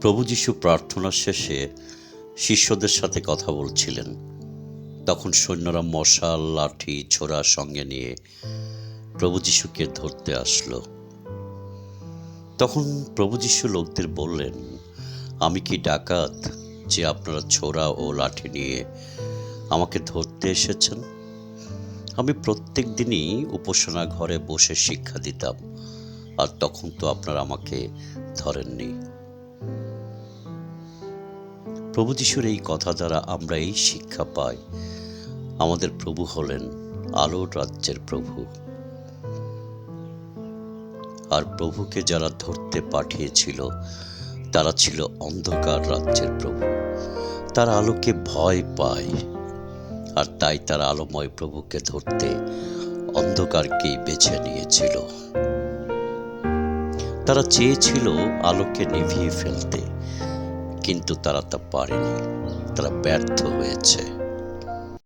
প্রভু যীশু প্রার্থনার শেষে শিষ্যদের সাথে কথা বলছিলেন। তখন সৈন্যরা মশাল, লাঠি, ছোরা সঙ্গে নিয়ে প্রভু যীশুকে ধরতে আসলো। তখন প্রভু যীশু লোকদের বললেন, আমি কি ডাকাত যে আপনারা ছোরা ও লাঠি নিয়ে আমাকে ধরতে এসেছেন? আমি প্রত্যেক দিনই উপাসনা ঘরে বসে শিক্ষা দিতাম, আর তখন তো আপনারা আমাকে ধরেননি। প্রভু যীশুর এই কথা দ্বারা আমরা এই শিক্ষা পাই, আমাদের প্রভু হলেন আলোর রাজ্যের প্রভু। আর প্রভুকে যারা ধরতে পাঠিয়েছিল তারা ছিল অন্ধকার রাজ্যের প্রভু। তারা আলোকে ভয় পায়, আর তাই তারা আলোময় প্রভুকে ধরতে অন্ধকারকেই বেছে নিয়েছিল। তারা চেয়েছিল আলোকে নিভিয়ে ফেলতে, কিন্তু তারা তা পারেনি। তারা ব্যর্থ হয়েছে।